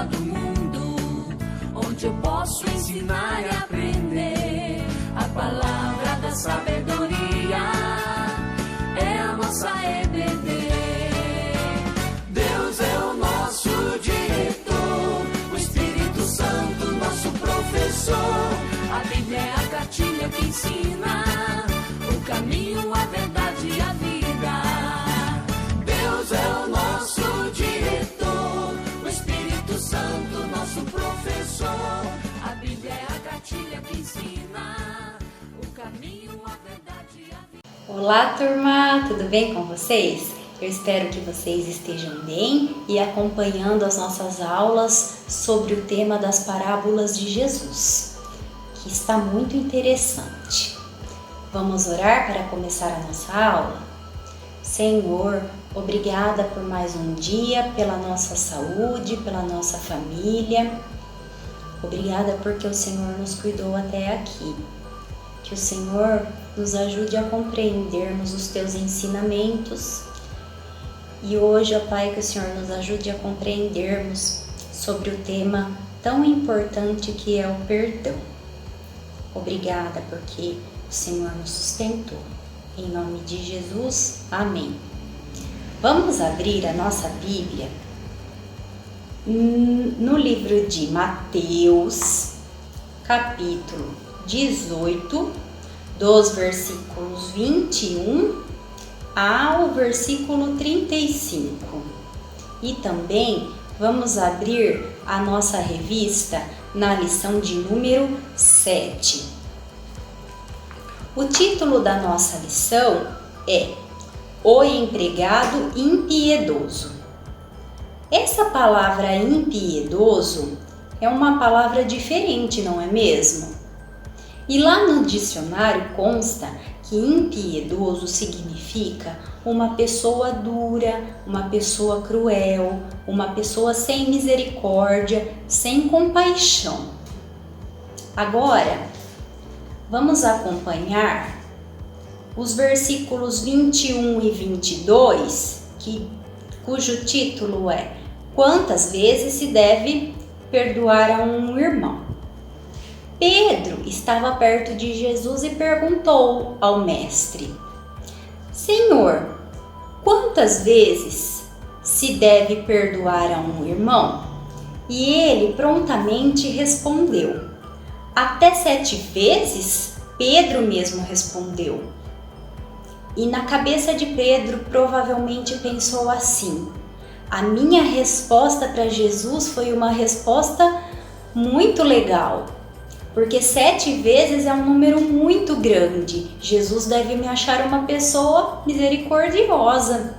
do mundo, onde eu posso ensinar e aprender. A palavra da sabedoria é a nossa EBD. Deus é o nosso diretor, o Espírito Santo nosso professor. A Bíblia é a cartilha que ensina o caminho, a verdade e a vida. Deus é o nosso diretor, o Espírito Santo nosso professor. A Bíblia é a cartilha que ensina o caminho, a verdade e a vida. Olá, turma! Tudo bem com vocês? Eu espero que vocês estejam bem e acompanhando as nossas aulas sobre o tema das parábolas de Jesus, que está muito interessante. Vamos orar para começar a nossa aula? Senhor, obrigada por mais um dia, pela nossa saúde, pela nossa família. Obrigada porque o Senhor nos cuidou até aqui. Que o Senhor nos ajude a compreendermos os teus ensinamentos. E hoje, ó Pai, que o Senhor nos ajude a compreendermos sobre o tema tão importante que é o perdão. Obrigada porque o Senhor nos sustentou. Em nome de Jesus, amém. Vamos abrir a nossa Bíblia no livro de Mateus, capítulo 18, dos versículos 21 ao versículo 35. E também vamos abrir a nossa revista na lição de número 7. O título da nossa lição é O Empregado Impiedoso. Essa palavra impiedoso é uma palavra diferente, não é mesmo? E lá no dicionário consta que impiedoso significa uma pessoa dura, uma pessoa cruel, uma pessoa sem misericórdia, sem compaixão. Agora, vamos acompanhar os versículos 21 e 22, cujo título é Quantas vezes se deve perdoar a um irmão? Pedro estava perto de Jesus e perguntou ao mestre: Senhor, quantas vezes se deve perdoar a um irmão? E ele prontamente respondeu: Até 7 vezes? Pedro mesmo respondeu. E na cabeça de Pedro provavelmente pensou assim: a minha resposta para Jesus foi uma resposta muito legal, porque 7 vezes é um número muito grande. Jesus deve me achar uma pessoa misericordiosa.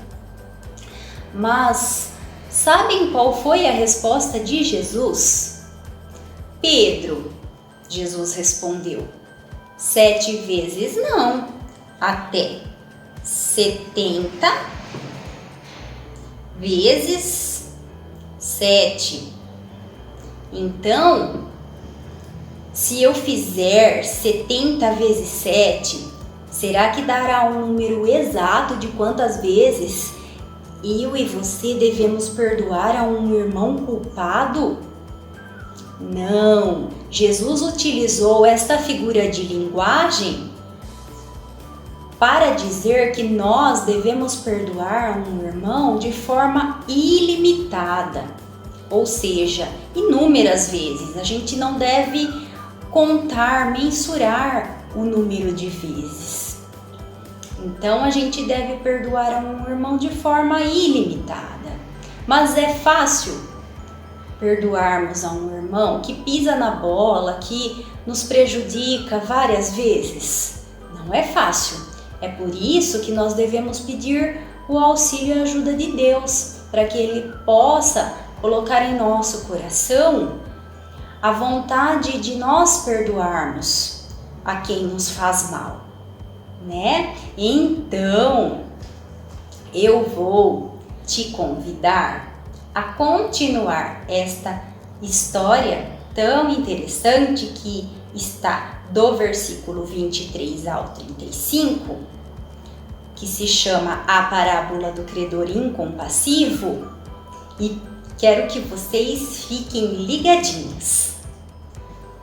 Mas sabem qual foi a resposta de Jesus? Pedro, Jesus respondeu, 7 vezes não, até 70 vezes 7. Então, se eu fizer 70 vezes 7, será que dará um número exato de quantas vezes eu e você devemos perdoar a um irmão culpado? Não, Jesus utilizou esta figura de linguagem para dizer que nós devemos perdoar um irmão de forma ilimitada, ou seja, inúmeras vezes. A gente não deve contar, mensurar o número de vezes. Então a gente deve perdoar a um irmão de forma ilimitada. Mas é fácil perdoarmos a um irmão que pisa na bola, que nos prejudica várias vezes? Não é fácil. É por isso que nós devemos pedir o auxílio e a ajuda de Deus, para que Ele possa colocar em nosso coração a vontade de nós perdoarmos a quem nos faz mal, né? Então, eu vou te convidar a continuar esta história tão interessante que está do versículo 23 ao 35, que se chama A Parábola do Credor Incompassivo, e Quero que vocês fiquem ligadinhos.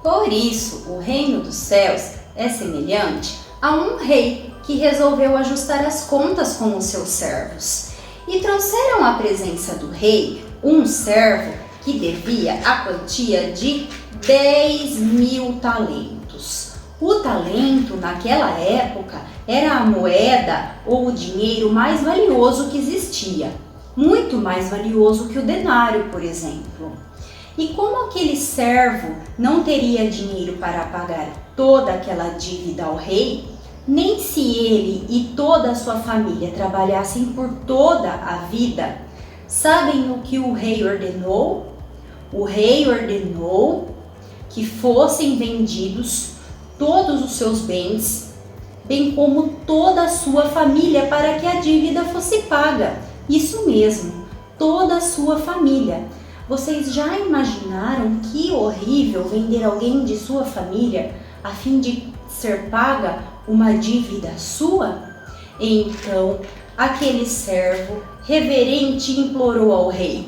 Por isso, o reino dos céus é semelhante a um rei que resolveu ajustar as contas com os seus servos. E trouxeram à presença do rei um servo que devia a quantia de 10.000 talentos. O talento, naquela época, era a moeda ou o dinheiro mais valioso que existia. Muito mais valioso que o denário, por exemplo. E como aquele servo não teria dinheiro para pagar toda aquela dívida ao rei, nem se ele e toda a sua família trabalhassem por toda a vida, sabem o que o rei ordenou? O rei ordenou que fossem vendidos todos os seus bens, bem como toda a sua família, para que a dívida fosse paga. Isso mesmo, toda a sua família. Vocês já imaginaram que horrível vender alguém de sua família a fim de ser paga uma dívida sua? Então, aquele servo reverente implorou ao rei: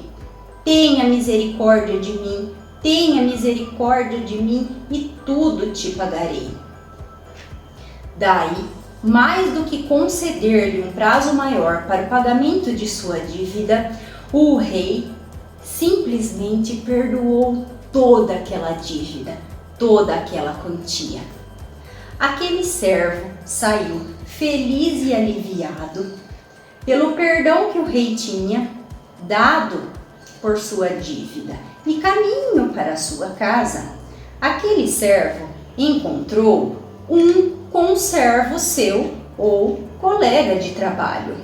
tenha misericórdia de mim, tenha misericórdia de mim e tudo te pagarei. Daí, mais do que conceder-lhe um prazo maior para o pagamento de sua dívida, o rei simplesmente perdoou toda aquela dívida, toda aquela quantia. Aquele servo saiu feliz e aliviado pelo perdão que o rei tinha dado por sua dívida e caminho para a sua casa. Aquele servo encontrou um conservo seu ou colega de trabalho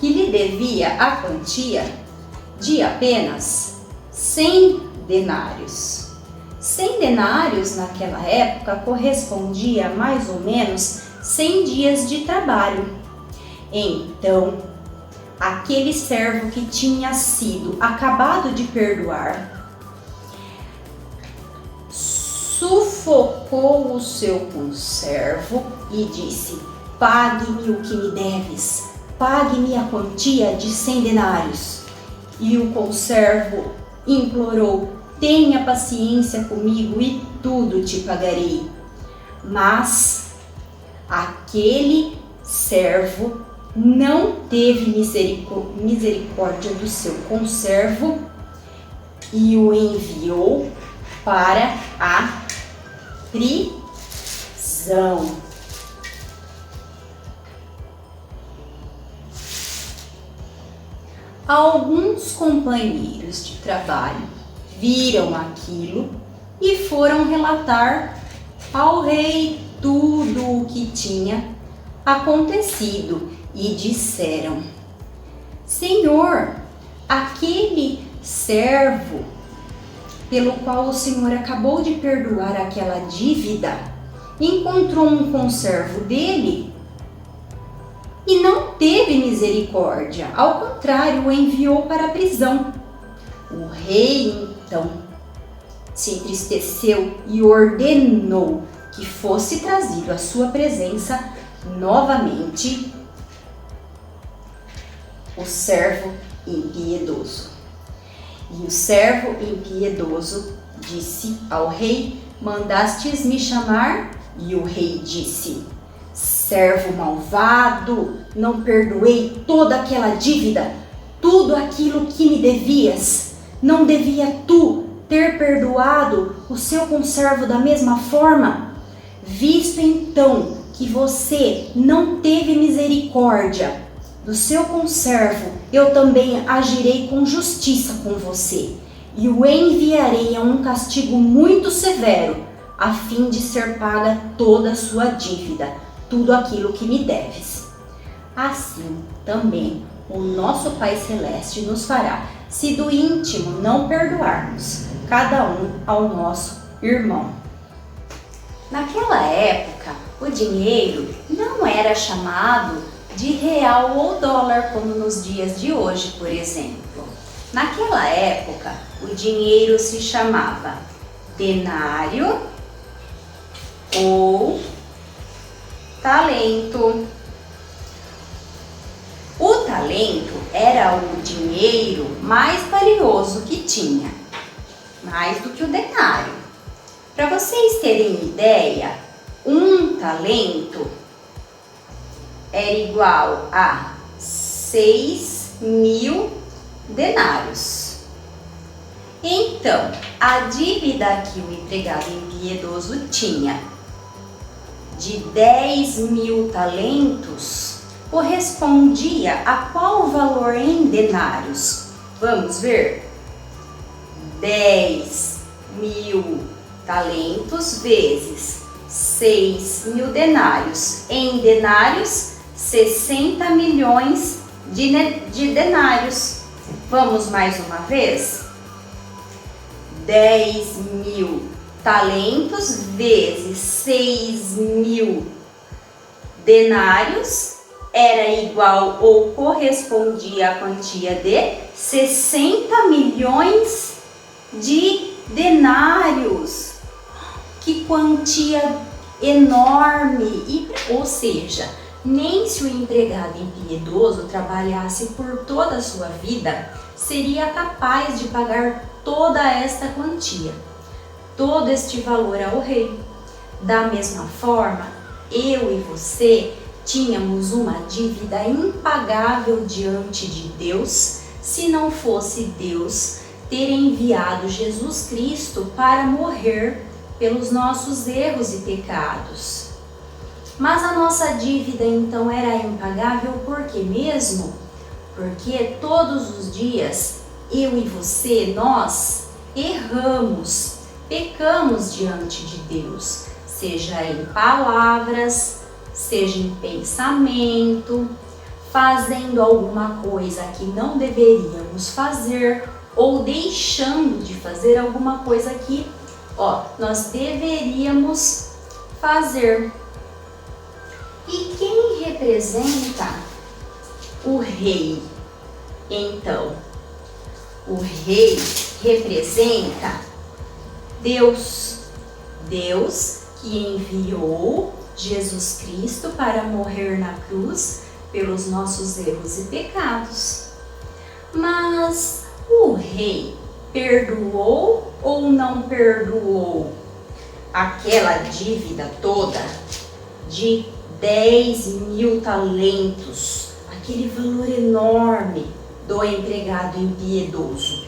que lhe devia a quantia de apenas 100 denários. 100 denários naquela época correspondia a mais ou menos 100 dias de trabalho. Então, aquele servo que tinha sido acabado de perdoar sufocou o seu conservo e disse: pague-me o que me deves, pague-me a quantia de 100 denários. E o conservo implorou: tenha paciência comigo e tudo te pagarei. Mas aquele servo não teve misericórdia do seu conservo e o enviou para a prisão. Alguns companheiros de trabalho viram aquilo e foram relatar ao rei tudo o que tinha acontecido e disseram: Senhor, aquele servo pelo qual o Senhor acabou de perdoar aquela dívida encontrou um conservo dele e não teve misericórdia, ao contrário, o enviou para a prisão. O rei então se entristeceu e ordenou que fosse trazido à sua presença novamente o servo impiedoso. E o servo impiedoso disse ao rei: mandastes me chamar? E o rei disse: servo malvado, não perdoei toda aquela dívida, tudo aquilo que me devias. Não devia tu ter perdoado o seu conservo da mesma forma? Visto então que você não teve misericórdia do seu conservo, eu também agirei com justiça com você e o enviarei a um castigo muito severo, a fim de ser paga toda a sua dívida, tudo aquilo que me deves. Assim também o nosso Pai Celeste nos fará, se do íntimo não perdoarmos cada um ao nosso irmão. Naquela época, o dinheiro não era chamado de real ou dólar como nos dias de hoje, por exemplo. Naquela época, o dinheiro se chamava denário ou talento. O talento era o dinheiro mais valioso que tinha, mais do que o denário. Para vocês terem ideia, um talento era igual a 6.000 denários. Então, a dívida que o empregado impiedoso tinha de 10.000 talentos correspondia a qual valor em denários? Vamos ver? 10.000 talentos vezes 6.000 denários. Em denários, 60 milhões de denários. Vamos mais uma vez? 10.000 talentos vezes 6.000 denários era igual ou correspondia à quantia de 60 milhões de denários. Que quantia enorme! Ou seja, nem se o empregado impiedoso trabalhasse por toda a sua vida, seria capaz de pagar toda esta quantia, todo este valor ao rei. Da mesma forma, eu e você tínhamos uma dívida impagável diante de Deus, se não fosse Deus ter enviado Jesus Cristo para morrer pelos nossos erros e pecados. Mas a nossa dívida então era impagável por quê mesmo? Porque todos os dias eu e você, nós erramos, pecamos diante de Deus, seja em palavras, seja em pensamento, fazendo alguma coisa que não deveríamos fazer ou deixando de fazer alguma coisa que, nós deveríamos fazer. E quem representa o rei? Então, o rei representa Deus. Deus que enviou Jesus Cristo para morrer na cruz pelos nossos erros e pecados. Mas o rei perdoou ou não perdoou aquela dívida toda de 10.000 talentos, aquele valor enorme do empregado impiedoso?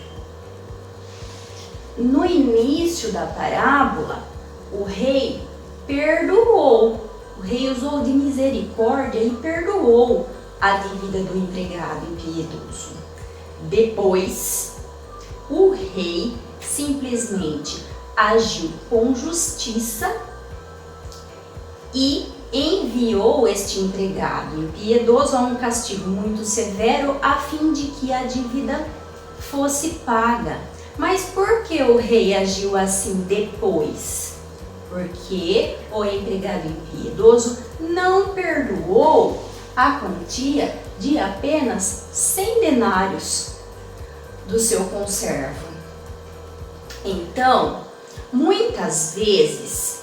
No início da parábola, o rei perdoou, o rei usou de misericórdia e perdoou a dívida do empregado impiedoso. Depois, o rei simplesmente agiu com justiça e enviou este empregado impiedoso a um castigo muito severo a fim de que a dívida fosse paga. Mas por que o rei agiu assim depois? Porque o empregado impiedoso não perdoou a quantia de apenas 100 denários do seu conservo. Então, muitas vezes,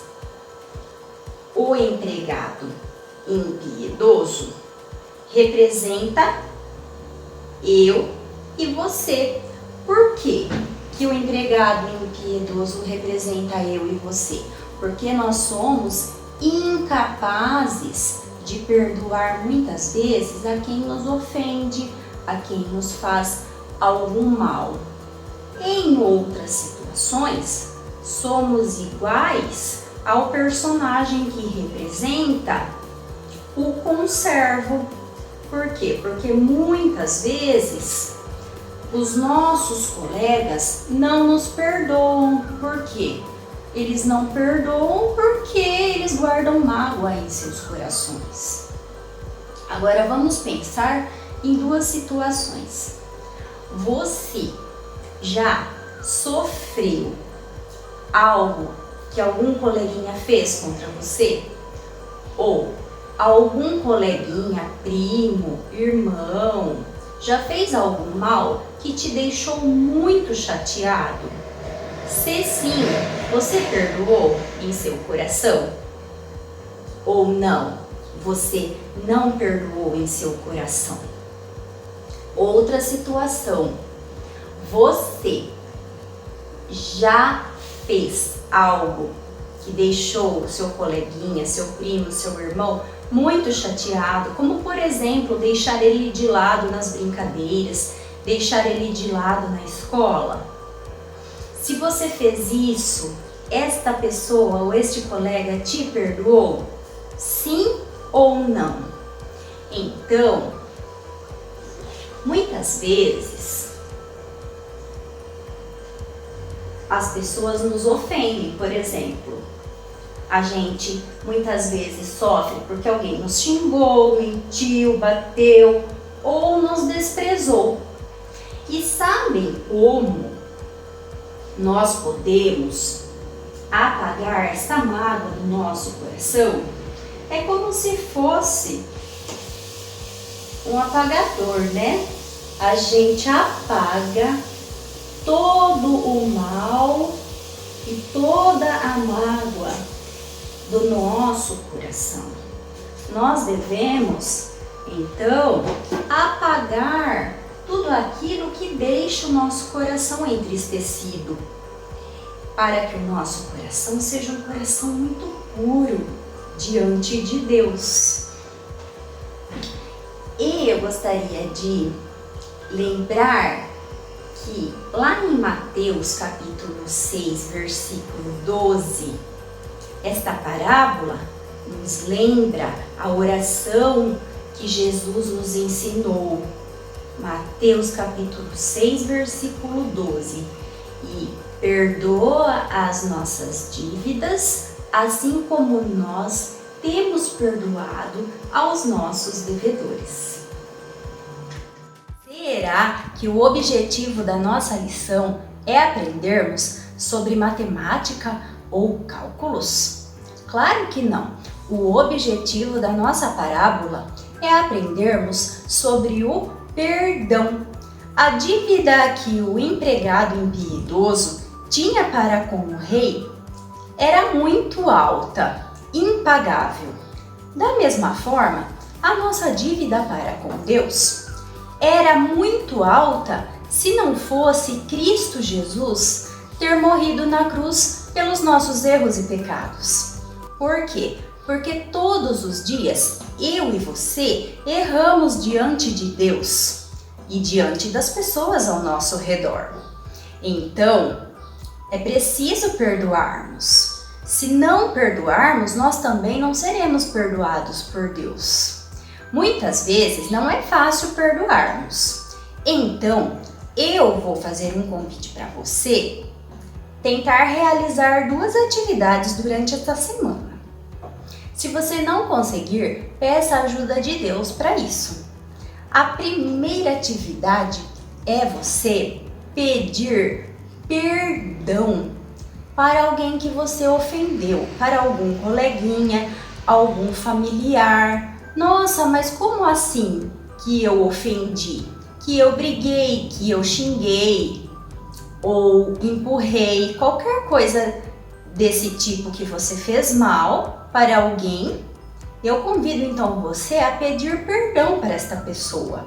o empregado impiedoso representa eu e você. Por quê que o empregado impiedoso representa eu e você? Porque nós somos incapazes de perdoar muitas vezes a quem nos ofende, a quem nos faz algum mal. Em outras situações, somos iguais ao personagem que representa o conservo. Por quê? Porque muitas vezes os nossos colegas não nos perdoam. Por quê? Eles não perdoam porque eles guardam mágoa em seus corações. Agora vamos pensar em duas situações. Você já sofreu algo que algum coleguinha fez contra você? Ou algum coleguinha, primo, irmão, já fez algum mal que te deixou muito chateado? Se sim, você perdoou em seu coração? Ou não, você não perdoou em seu coração? Outra situação, você já fez algo que deixou seu coleguinha, seu primo, seu irmão muito chateado, como por exemplo, deixar ele de lado nas brincadeiras, deixar ele de lado na escola? Se você fez isso, esta pessoa ou este colega te perdoou? Sim ou não? Então, muitas vezes as pessoas nos ofendem, por exemplo. A gente muitas vezes sofre porque alguém nos xingou, mentiu, bateu ou nos desprezou. E sabem como nós podemos apagar esta mágoa do nosso coração? É como se fosse um apagador, né? A gente apaga todo o mal e toda a mágoa do nosso coração. Nós devemos, então, apagar tudo aquilo que deixa o nosso coração entristecido, para que o nosso coração seja um coração muito puro diante de Deus. E eu gostaria de lembrar que lá em Mateus capítulo 6, versículo 12, esta parábola nos lembra a oração que Jesus nos ensinou. Mateus capítulo 6, versículo 12. E perdoa as nossas dívidas, assim como nós temos perdoado aos nossos devedores. Será que o objetivo da nossa lição é aprendermos sobre matemática ou cálculos? Claro que não. O objetivo da nossa parábola é aprendermos sobre o perdão. A dívida que o empregado impiedoso tinha para com o rei era muito alta, impagável. Da mesma forma, a nossa dívida para com Deus era muito alta se não fosse Cristo Jesus ter morrido na cruz pelos nossos erros e pecados. Por quê? Porque todos os dias eu e você erramos diante de Deus e diante das pessoas ao nosso redor. Então, é preciso perdoarmos. Se não perdoarmos, nós também não seremos perdoados por Deus. Muitas vezes não é fácil perdoarmos. Então, eu vou fazer um convite para você tentar realizar 2 atividades durante esta semana. Se você não conseguir, peça a ajuda de Deus para isso. A primeira atividade é você pedir perdão para alguém que você ofendeu, para algum coleguinha, algum familiar. Nossa, mas como assim que eu ofendi? Que eu briguei, que eu xinguei ou empurrei, qualquer coisa desse tipo que você fez mal para alguém, eu convido então você a pedir perdão para esta pessoa.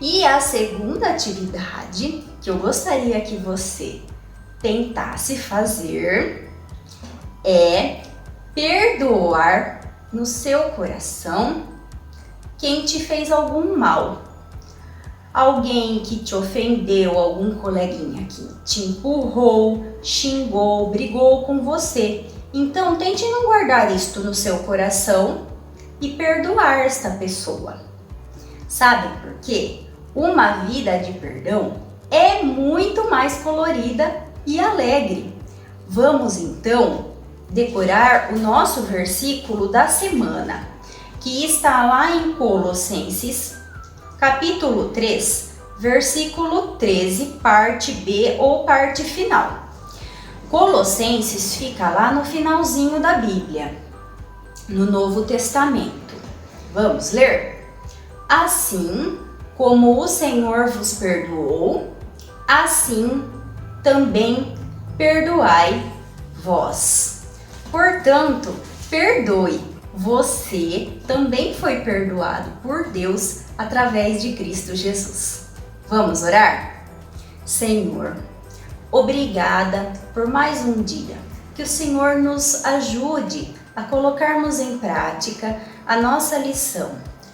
E a segunda atividade que eu gostaria que você tentasse fazer é perdoar no seu coração quem te fez algum mal. Alguém que te ofendeu, algum coleguinha que te empurrou, xingou, brigou com você. Então, tente não guardar isto no seu coração e perdoar esta pessoa. Sabe por quê? Uma vida de perdão é muito mais colorida e alegre. Vamos então decorar o nosso versículo da semana, que está lá em Colossenses, capítulo 3, versículo 13, parte B ou parte final. Colossenses fica lá no finalzinho da Bíblia, no Novo Testamento. Vamos ler? Assim como o Senhor vos perdoou, assim também perdoai vós. Portanto, perdoe você também foi perdoado por Deus através de Cristo Jesus. Vamos orar? Senhor, obrigada por mais um dia. Que o Senhor nos ajude a colocarmos em prática a nossa lição,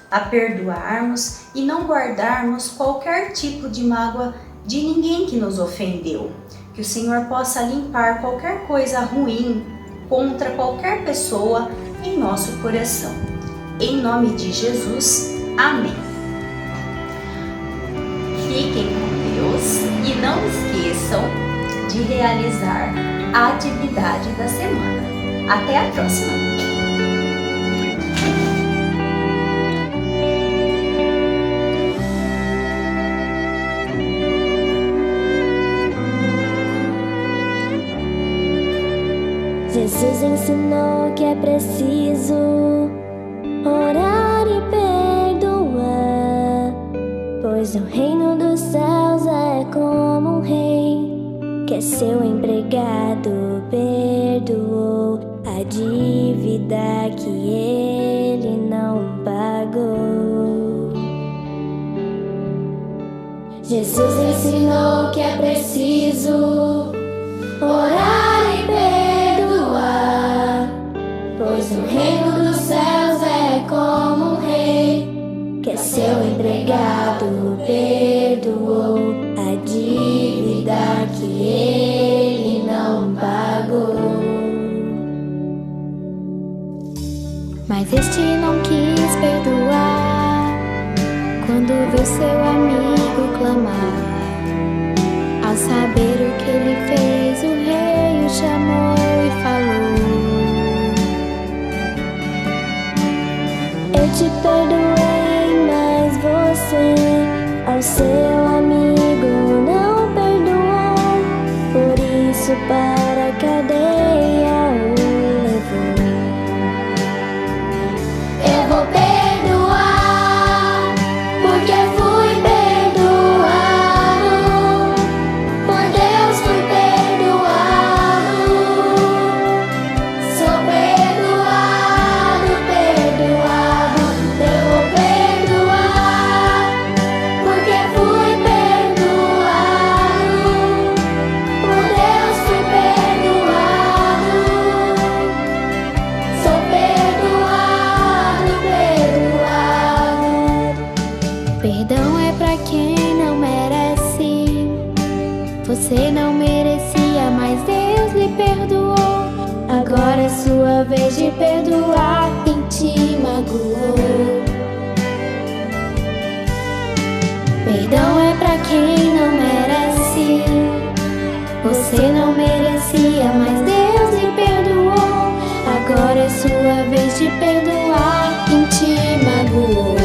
a perdoarmos e não guardarmos qualquer tipo de mágoa de ninguém que nos ofendeu. Que o Senhor possa limpar qualquer coisa ruim contra qualquer pessoa em nosso coração. Em nome de Jesus, amém. Fiquem com Deus e não esqueçam de realizar a atividade da semana. Até a próxima! Jesus ensinou que é preciso orar e perdoar, pois o reino dos céus é como um rei que seu empregado perdoou a dívida que ele não pagou. Jesus ensinou que é preciso orar e perdoar, pois o reino dos céus é como um rei que seu empregado perdoou a dívida que ele não pagou. Mas este não quis perdoar quando viu seu amigo clamar. Ao saber o que ele fez, o rei o chamou e falou: eu te perdoei, mas você ao seu amigo não perdoou. Por isso para a cadeia o levou. Eu vou perdoar, porque fui perdoado. Por Deus fui perdoado. Sou perdoado, perdoado. Eu vou perdoar, porque fui perdoado. Por Deus fui perdoado. Sou perdoado, perdoado. Perdão é pra quem não merece. Você não merecia, mas Deus lhe perdoou. Agora é sua vez de perdoar quem te magoou. Perdão é pra quem não merece. Você não merecia, mas Deus lhe perdoou. Agora é sua vez de perdoar quem te magoou.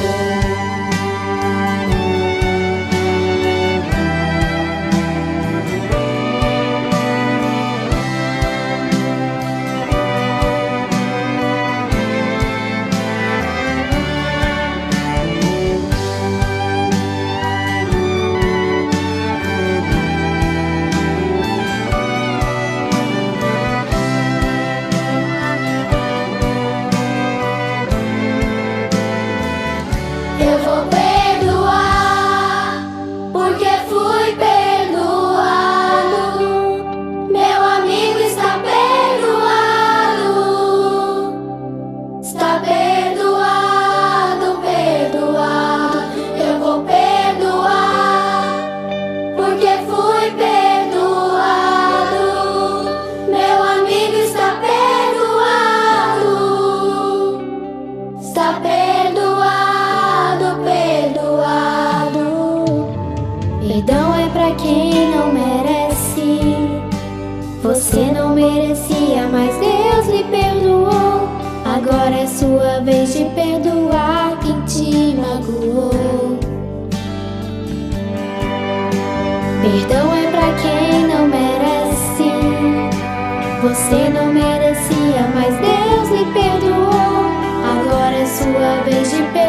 Eu vou perdoar, porque fui perdoado. Meu amigo está perdoado. Está perdoado, perdoado. Eu vou perdoar, porque fui perdoado. Meu amigo está perdoado. Está perdoado, perdoado. Perdão é pra quem não merece. Você não merecia, mas Deus lhe perdoou. Agora é sua vez de perdoar quem te magoou. Perdão é pra quem não merece. Você não merecia, mas Deus lhe perdoou. Agora é sua vez de perdoar